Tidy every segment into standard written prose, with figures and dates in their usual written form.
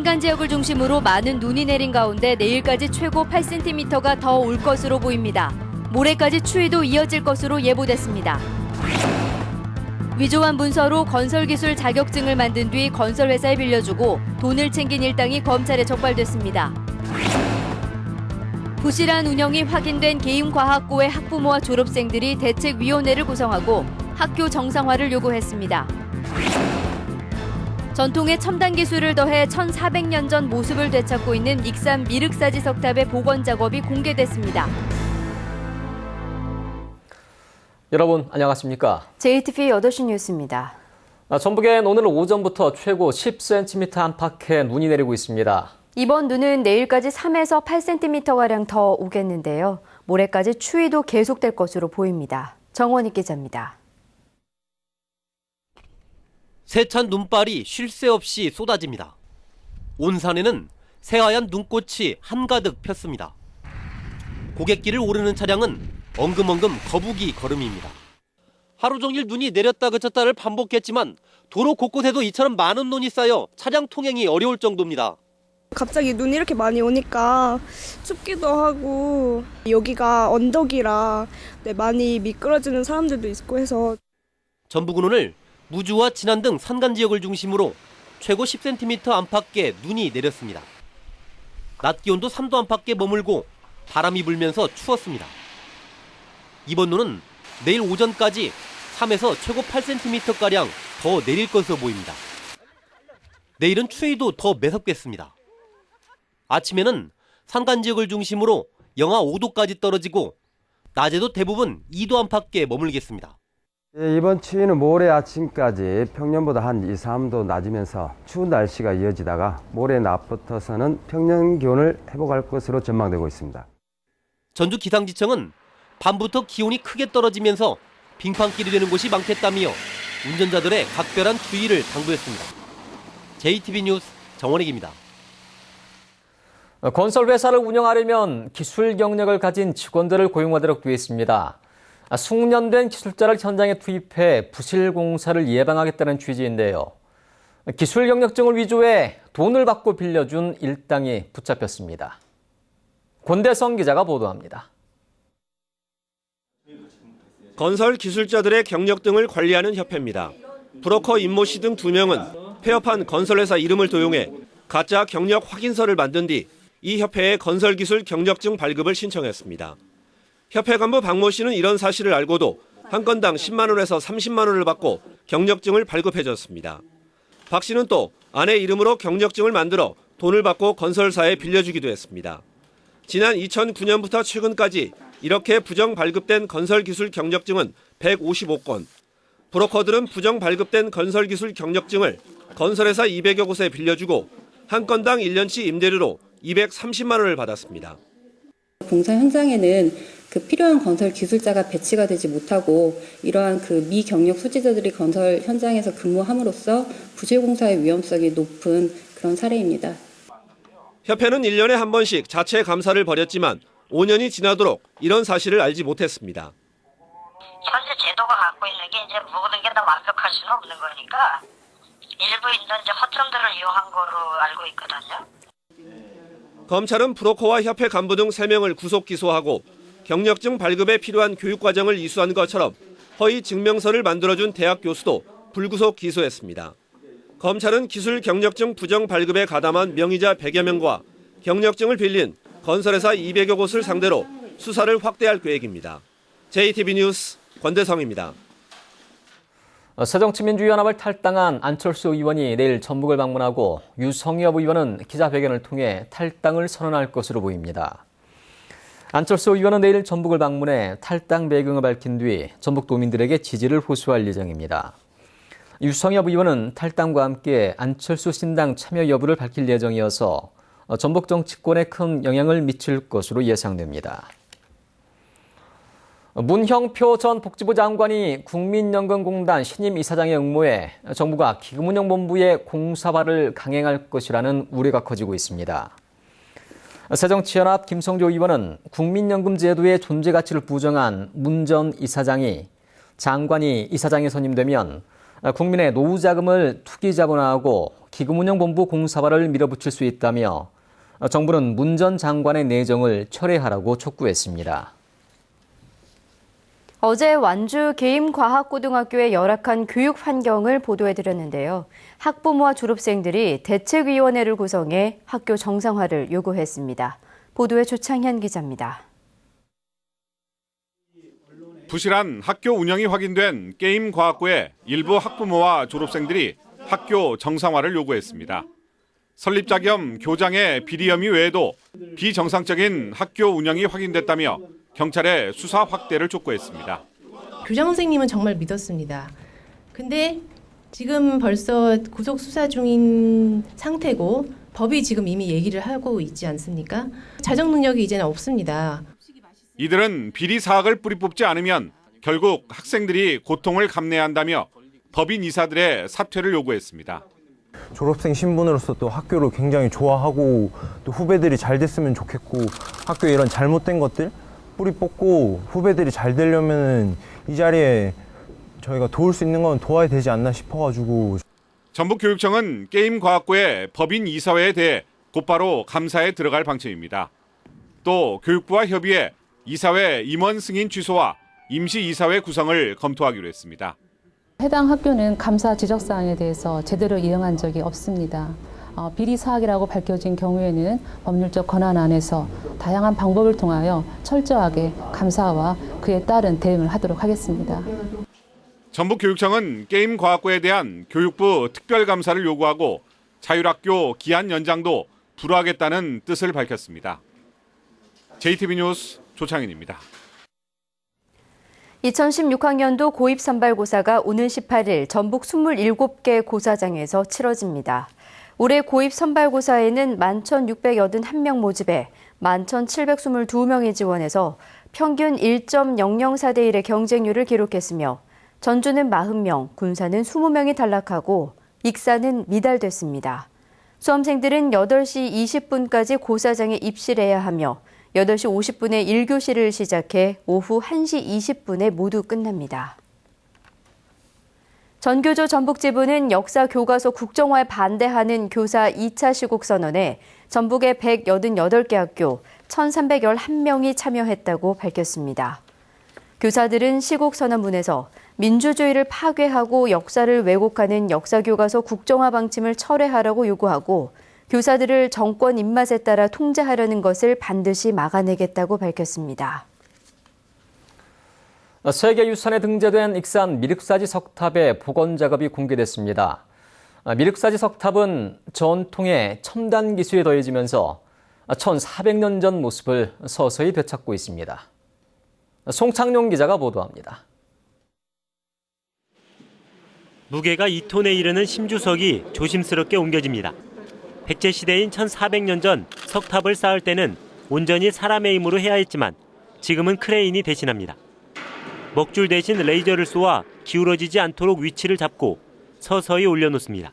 산간 지역을 중심으로 많은 눈이 내린 가운데 내일까지 최고 8cm가 더 올 것으로 보입니다. 모레까지 추위도 이어질 것으로 예보됐습니다. 위조한 문서로 건설기술 자격증을 만든 뒤 건설회사에 빌려주고 돈을 챙긴 일당이 검찰에 적발됐습니다. 부실한 운영이 확인된 개인과학고의 학부모와 졸업생들이 대책위원회를 구성하고 학교 정상화를 요구했습니다. 전통의 첨단 기술을 더해 1400년 전 모습을 되찾고 있는 익산 미륵사지 석탑의 복원 작업이 공개됐습니다. 여러분 안녕하십니까? JTV 8시 뉴스입니다. 전북엔 오늘 오전부터 최고 10cm 안팎의 눈이 내리고 있습니다. 이번 눈은 내일까지 3에서 8cm가량 더 오겠는데요. 모레까지 추위도 계속될 것으로 보입니다. 정원희 기자입니다. 세찬 눈발이 쉴 새 없이 쏟아집니다. 온 산에는 새하얀 눈꽃이 한가득 폈습니다. 고갯길을 오르는 차량은 엉금엉금 거북이 걸음입니다. 하루 종일 눈이 내렸다 그쳤다를 반복했지만 도로 곳곳에도 이처럼 많은 눈이 쌓여 차량 통행이 어려울 정도입니다. 갑자기 눈이 이렇게 많이 오니까 춥기도 하고 여기가 언덕이라 많이 미끄러지는 사람들도 있고 해서 전북은 오늘 무주와 진안 등 산간 지역을 중심으로 최고 10cm 안팎의 눈이 내렸습니다. 낮 기온도 3도 안팎에 머물고 바람이 불면서 추웠습니다. 이번 눈은 내일 오전까지 3에서 최고 8cm가량 더 내릴 것으로 보입니다. 내일은 추위도 더 매섭겠습니다. 아침에는 산간 지역을 중심으로 영하 5도까지 떨어지고 낮에도 대부분 2도 안팎에 머물겠습니다. 이번 추위는 모레 아침까지 평년보다 한 2, 3도 낮으면서 추운 날씨가 이어지다가 모레 낮부터서는 평년 기온을 회복할 것으로 전망되고 있습니다. 전주 기상지청은 밤부터 기온이 크게 떨어지면서 빙판길이 되는 곳이 많겠다며 운전자들의 각별한 주의를 당부했습니다. JTB 뉴스 정원익입니다. 건설회사를 운영하려면 기술 경력을 가진 직원들을 고용하도록 되어 있습니다. 숙련된 기술자를 현장에 투입해 부실 공사를 예방하겠다는 취지인데요. 기술 경력증을 위조해 돈을 받고 빌려준 일당이 붙잡혔습니다. 권대성 기자가 보도합니다. 건설 기술자들의 경력 등을 관리하는 협회입니다. 브로커 임모 씨 등 2명은 폐업한 건설회사 이름을 도용해 가짜 경력 확인서를 만든 뒤 이 협회에 건설기술 경력증 발급을 신청했습니다. 협회 간부 박모 씨는 이런 사실을 알고도 한 건당 10만 원에서 30만 원을 받고 경력증을 발급해줬습니다. 박 씨는 또 아내 이름으로 경력증을 만들어 돈을 받고 건설사에 빌려주기도 했습니다. 지난 2009년부터 최근까지 이렇게 부정 발급된 건설기술 경력증은 155건. 브로커들은 부정 발급된 건설기술 경력증을 건설회사 200여 곳에 빌려주고 한 건당 1년치 임대료로 230만 원을 받았습니다. 공사 현장에는 필요한 건설 기술자가 배치가 되지 못하고 이러한 미경력 수지자들이 건설 현장에서 근무함으로써 부실 공사의 위험성이 높은 그런 사례입니다. 협회는 1년에 한 번씩 자체 감사를 벌였지만 5년이 지나도록 이런 사실을 알지 못했습니다. 현재 제도가 갖고 있는 게 이제 모든 게 다 완벽할 수는 없는 거니까 일부 있는 이제 허점들을 이용한 거로 알고 있거든요. 검찰은 브로커와 협회 간부 등 3명을 구속 기소하고 경력증 발급에 필요한 교육과정을 이수한 것처럼 허위 증명서를 만들어준 대학 교수도 불구속 기소했습니다. 검찰은 기술 경력증 부정 발급에 가담한 명의자 100여 명과 경력증을 빌린 건설회사 200여 곳을 상대로 수사를 확대할 계획입니다. JTB 뉴스 권대성입니다. 새정치민주연합을 탈당한 안철수 의원이 내일 전북을 방문하고 유성엽 의원은 기자회견을 통해 탈당을 선언할 것으로 보입니다. 안철수 의원은 내일 전북을 방문해 탈당 배경을 밝힌 뒤 전북 도민들에게 지지를 호소할 예정입니다. 유성엽 의원은 탈당과 함께 안철수 신당 참여 여부를 밝힐 예정이어서 전북 정치권에 큰 영향을 미칠 것으로 예상됩니다. 문형표 전 복지부 장관이 국민연금공단 신임 이사장의 응모에 정부가 기금운용본부의 공사발을 강행할 것이라는 우려가 커지고 있습니다. 새정치연합 김성조 의원은 국민연금 제도의 존재 가치를 부정한 문 전 이사장이 장관이 이사장에 선임되면 국민의 노후 자금을 투기 자본화하고 기금운용본부 공사화를 밀어붙일 수 있다며 정부는 문 전 장관의 내정을 철회하라고 촉구했습니다. 어제 완주 계임과학고등학교의 열악한 교육 환경을 보도해드렸는데요. 학부모와 졸업생들이 대책위원회를 구성해 학교 정상화를 요구했습니다. 보도에 조창현 기자입니다. 부실한 학교 운영이 확인된 게임과학고의 일부 학부모와 졸업생들이 학교 정상화를 요구했습니다. 설립자 겸 교장의 비리 혐의 외에도 비정상적인 학교 운영이 확인됐다며 경찰에 수사 확대를 촉구했습니다. 교장 선생님은 정말 믿었습니다. 근데 지금 벌써 구속 수사 중인 상태고 법이 지금 이미 얘기를 하고 있지 않습니까? 자정 능력이 이제는 없습니다. 이들은 비리 사학을 뿌리 뽑지 않으면 결국 학생들이 고통을 감내해야 한다며 법인 이사들의 사퇴를 요구했습니다. 졸업생 신분으로서 또 학교를 굉장히 좋아하고 또 후배들이 잘 됐으면 좋겠고 학교에 이런 잘못된 것들 뿌리 뽑고 후배들이 잘 되려면 이 자리에 저희가 도울 수 있는 건 도와야 되지 않나 싶어가지고. 전북교육청은 게임과학고의 법인 이사회에 대해 곧바로 감사에 들어갈 방침입니다. 또 교육부와 협의해 이사회 임원 승인 취소와 임시이사회 구성을 검토하기로 했습니다. 해당 학교는 감사 지적사항에 대해서 제대로 이행한 적이 없습니다. 비리 사학이라고 밝혀진 경우에는 법률적 권한 안에서 다양한 방법을 통하여 철저하게 감사와 그에 따른 대응을 하도록 하겠습니다. 전북교육청은 게임과학고에 대한 교육부 특별감사를 요구하고 자율학교 기한 연장도 불허하겠다는 뜻을 밝혔습니다. JTB 뉴스 조창현입니다. 2016학년도 고입 선발고사가 오는 18일 전북 27개 고사장에서 치러집니다. 올해 고입 선발고사에는 11,681명 모집에 11,722명이 지원해서 평균 1.004대 1의 경쟁률을 기록했으며 전주는 40명, 군사는 20명이 탈락하고 익사는 미달됐습니다. 수험생들은 8시 20분까지 고사장에 입실해야 하며 8시 50분에 1교시를 시작해 오후 1시 20분에 모두 끝납니다. 전교조 전북지부는 역사 교과서 국정화에 반대하는 교사 2차 시국 선언에 전북의 188개 학교 1,311명이 참여했다고 밝혔습니다. 교사들은 시국 선언문에서 민주주의를 파괴하고 역사를 왜곡하는 역사교과서 국정화 방침을 철회하라고 요구하고 교사들을 정권 입맛에 따라 통제하려는 것을 반드시 막아내겠다고 밝혔습니다. 세계유산에 등재된 익산 미륵사지 석탑의 복원 작업이 공개됐습니다. 미륵사지 석탑은 전통의 첨단 기술이 더해지면서 1,400년 전 모습을 서서히 되찾고 있습니다. 송창룡 기자가 보도합니다. 무게가 2톤에 이르는 심주석이 조심스럽게 옮겨집니다. 백제시대인 1400년 전 석탑을 쌓을 때는 온전히 사람의 힘으로 해야 했지만 지금은 크레인이 대신합니다. 먹줄 대신 레이저를 쏘아 기울어지지 않도록 위치를 잡고 서서히 올려놓습니다.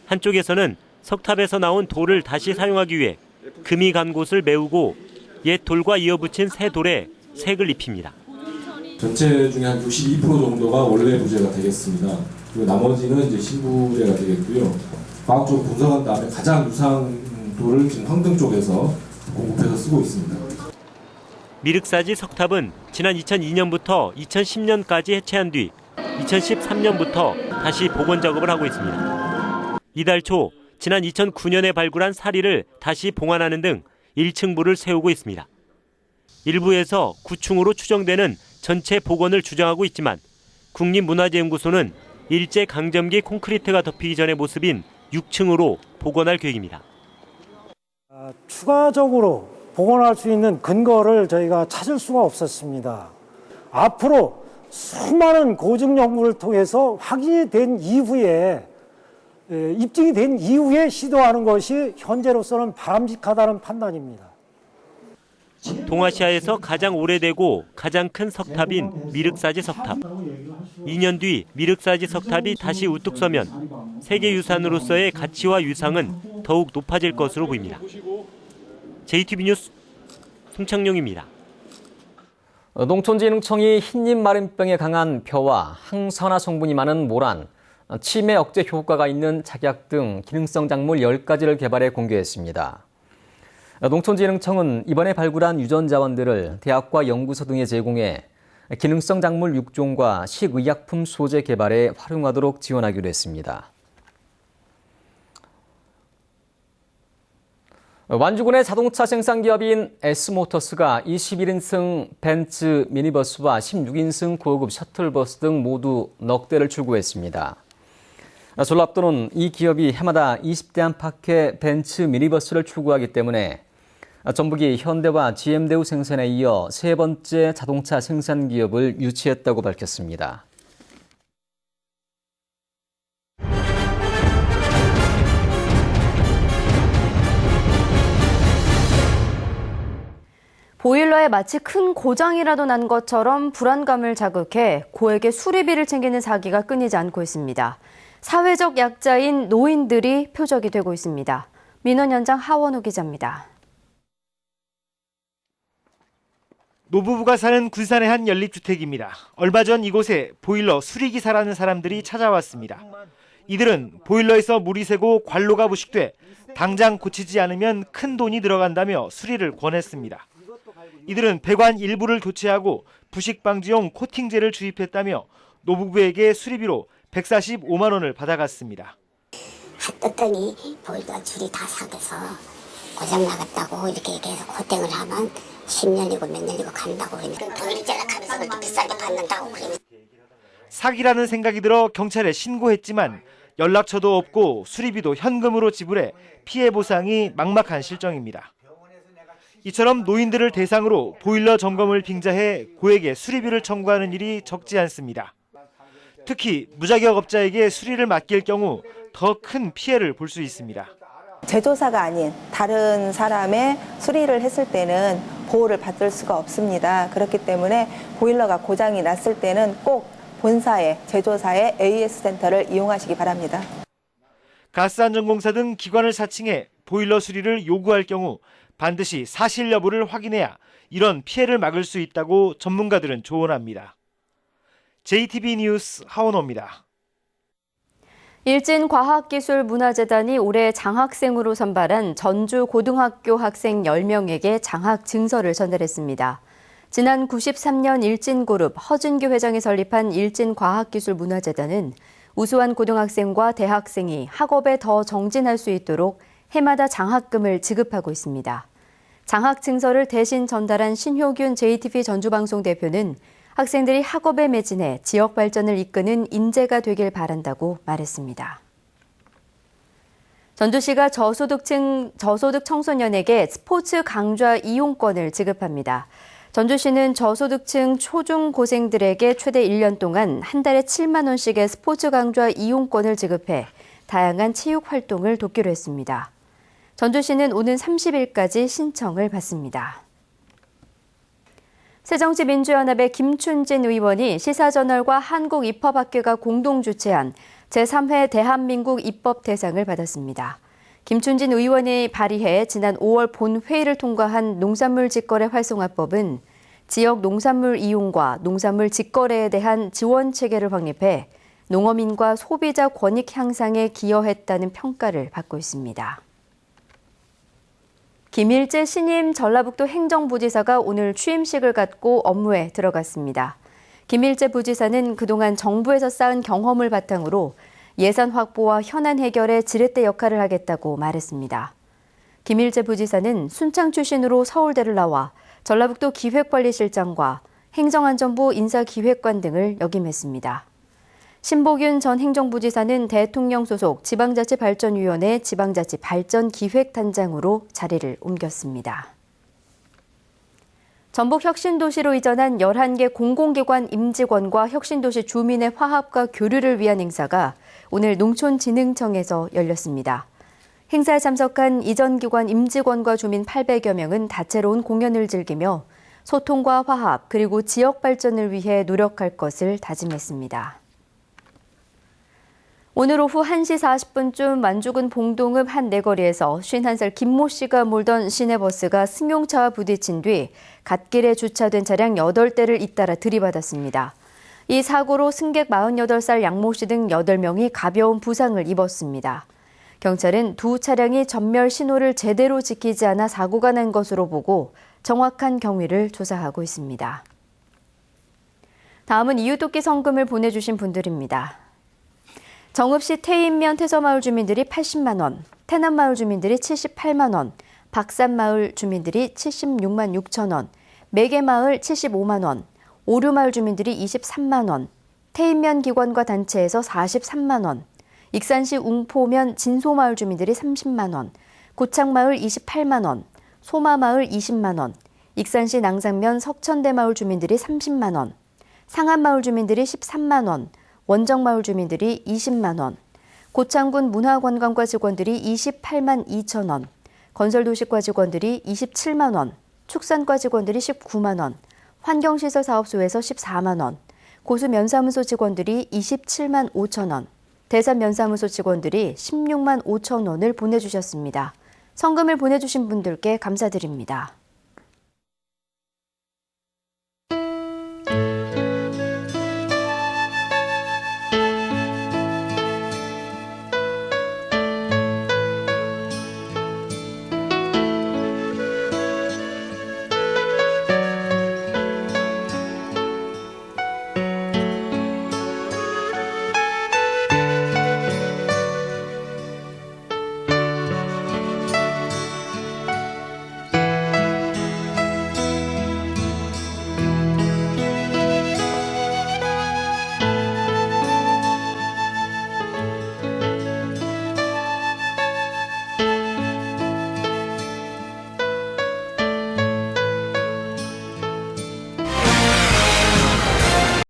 한쪽에서는 석탑에서 나온 돌을 다시 사용하기 위해 금이 간 곳을 메우고 옛 돌과 이어붙인 새 돌에 색을 입힙니다. 전체 중에 한 62% 정도가 원래 부재가 되겠습니다. 그리고 나머지는 이제 신부재가 되겠고요. 과학적으로 분석한 다음에 가장 유사한 돌을 지금 황등 쪽에서 공급해서 쓰고 있습니다. 미륵사지 석탑은 지난 2002년부터 2010년까지 해체한 뒤 2013년부터 다시 복원 작업을 하고 있습니다. 이달 초 지난 2009년에 발굴한 사리를 다시 봉안하는 등 1층부를 세우고 있습니다. 일부에서 9층으로 추정되는 전체 복원을 주장하고 있지만 국립문화재연구소는 일제강점기 콘크리트가 덮이기 전의 모습인 6층으로 복원할 계획입니다. 추가적으로 복원할 수 있는 근거를 저희가 찾을 수가 없었습니다. 앞으로 수많은 고증 연구를 통해서 확인이 된 이후에 입증이 된 이후에 시도하는 것이 현재로서는 바람직하다는 판단입니다. 동아시아에서 가장 오래되고 가장 큰 석탑인 미륵사지 석탑. 2년 뒤 미륵사지 석탑이 다시 우뚝 서면 세계유산으로서의 가치와 유상은 더욱 높아질 것으로 보입니다. JTB 뉴스 송창룡입니다. 농촌진흥청이 흰잎 마름병에 강한 벼와 항산화 성분이 많은 모란, 치매 억제 효과가 있는 작약 등 기능성 작물 10가지를 개발해 공개했습니다. 농촌진흥청은 이번에 발굴한 유전 자원들을 대학과 연구소 등에 제공해 기능성 작물 6종과 식의약품 소재 개발에 활용하도록 지원하기로 했습니다. 완주군의 자동차 생산 기업인 S모터스가 21인승 벤츠 미니버스와 16인승 고급 셔틀버스 등 모두 넉 대를 출고했습니다. 전라북도는 이 기업이 해마다 20대 안팎의 벤츠 미니버스를 출고하기 때문에 전북이 현대와 GM대우 생산에 이어 세 번째 자동차 생산 기업을 유치했다고 밝혔습니다. 보일러에 마치 큰 고장이라도 난 것처럼 불안감을 자극해 고액의 수리비를 챙기는 사기가 끊이지 않고 있습니다. 사회적 약자인 노인들이 표적이 되고 있습니다. 민원 현장 하원우 기자입니다. 노부부가 사는 군산의 한 연립주택입니다. 얼마 전 이곳에 보일러 수리기사라는 사람들이 찾아왔습니다. 이들은 보일러에서 물이 새고 관로가 부식돼 당장 고치지 않으면 큰 돈이 들어간다며 수리를 권했습니다. 이들은 배관 일부를 교체하고 부식 방지용 코팅제를 주입했다며 노부부에게 수리비로 145만 원을 받아갔습니다. 떴더니 보일러 줄이 다 삭아서 고장 나갔다고 이렇게 얘기해서 코팅을 하면 10년이고 몇 년이고 간다고 그러니까 보일러 제작하면서 그렇게 비싸게 받는다고 그러면 사기라는 생각이 들어 경찰에 신고했지만 연락처도 없고 수리비도 현금으로 지불해 피해 보상이 막막한 실정입니다. 이처럼 노인들을 대상으로 보일러 점검을 빙자해 고액의 수리비를 청구하는 일이 적지 않습니다. 특히 무자격업자에게 수리를 맡길 경우 더 큰 피해를 볼 수 있습니다. 제조사가 아닌 다른 사람의 수리를 했을 때는 보호를 받을 수가 없습니다. 그렇기 때문에 보일러가 고장이 났을 때는 꼭 본사의 제조사의 AS 센터를 이용하시기 바랍니다. 가스안전공사 등 기관을 사칭해 보일러 수리를 요구할 경우 반드시 사실 여부를 확인해야 이런 피해를 막을 수 있다고 전문가들은 조언합니다. JTB 뉴스 하원호입니다. 일진과학기술문화재단이 올해 장학생으로 선발한 전주 고등학교 학생 10명에게 장학 증서를 전달했습니다. 지난 93년 일진그룹 허준규 회장이 설립한 일진과학기술문화재단은 우수한 고등학생과 대학생이 학업에 더 정진할 수 있도록 해마다 장학금을 지급하고 있습니다. 장학 증서를 대신 전달한 신효균 JTB 전주방송 대표는 학생들이 학업에 매진해 지역 발전을 이끄는 인재가 되길 바란다고 말했습니다. 전주시가 저소득 청소년에게 스포츠 강좌 이용권을 지급합니다. 전주시는 저소득층 초중고생들에게 최대 1년 동안 한 달에 7만 원씩의 스포츠 강좌 이용권을 지급해 다양한 체육 활동을 돕기로 했습니다. 전주시는 오는 30일까지 신청을 받습니다. 새정치민주연합의 김춘진 의원이 시사저널과 한국입법학회가 공동 주최한 제3회 대한민국 입법대상을 받았습니다. 김춘진 의원이 발의해 지난 5월 본회의를 통과한 농산물 직거래 활성화법은 지역 농산물 이용과 농산물 직거래에 대한 지원 체계를 확립해 농어민과 소비자 권익 향상에 기여했다는 평가를 받고 있습니다. 김일재 신임 전라북도 행정부지사가 오늘 취임식을 갖고 업무에 들어갔습니다. 김일재 부지사는 그동안 정부에서 쌓은 경험을 바탕으로 예산 확보와 현안 해결에 지렛대 역할을 하겠다고 말했습니다. 김일재 부지사는 순창 출신으로 서울대를 나와 전라북도 기획관리실장과 행정안전부 인사기획관 등을 역임했습니다. 신보균 전 행정부지사는 대통령 소속 지방자치발전위원회 지방자치발전기획단장으로 자리를 옮겼습니다. 전북 혁신도시로 이전한 11개 공공기관 임직원과 혁신도시 주민의 화합과 교류를 위한 행사가 오늘 농촌진흥청에서 열렸습니다. 행사에 참석한 이전 기관 임직원과 주민 800여 명은 다채로운 공연을 즐기며 소통과 화합 그리고 지역 발전을 위해 노력할 것을 다짐했습니다. 오늘 오후 1시 40분쯤 만주군 봉동읍 한 내거리에서 51살 김모 씨가 몰던 시내버스가 승용차와 부딪힌 뒤 갓길에 주차된 차량 8대를 잇따라 들이받았습니다. 이 사고로 승객 48살 양모 씨 등 8명이 가벼운 부상을 입었습니다. 경찰은 두 차량이 전멸 신호를 제대로 지키지 않아 사고가 난 것으로 보고 정확한 경위를 조사하고 있습니다. 다음은 이웃돕기 성금을 보내주신 분들입니다. 정읍시 태인면 태서마을 주민들이 80만 원, 태남마을 주민들이 78만 원, 박산마을 주민들이 76만 6천 원, 매개마을 75만 원, 오류마을 주민들이 23만 원, 태인면 기관과 단체에서 43만 원, 익산시 웅포면 진소마을 주민들이 30만 원, 고창마을 28만 원, 소마마을 20만 원, 익산시 낭상면 석천대마을 주민들이 30만 원, 상안마을 주민들이 13만 원, 원정마을 주민들이 20만 원, 고창군 문화관광과 직원들이 28만 2천 원, 건설도시과 직원들이 27만 원, 축산과 직원들이 19만 원, 환경시설 사업소에서 14만 원, 고수면사무소 직원들이 27만 5천 원, 대산면사무소 직원들이 16만 5천 원을 보내주셨습니다. 성금을 보내주신 분들께 감사드립니다.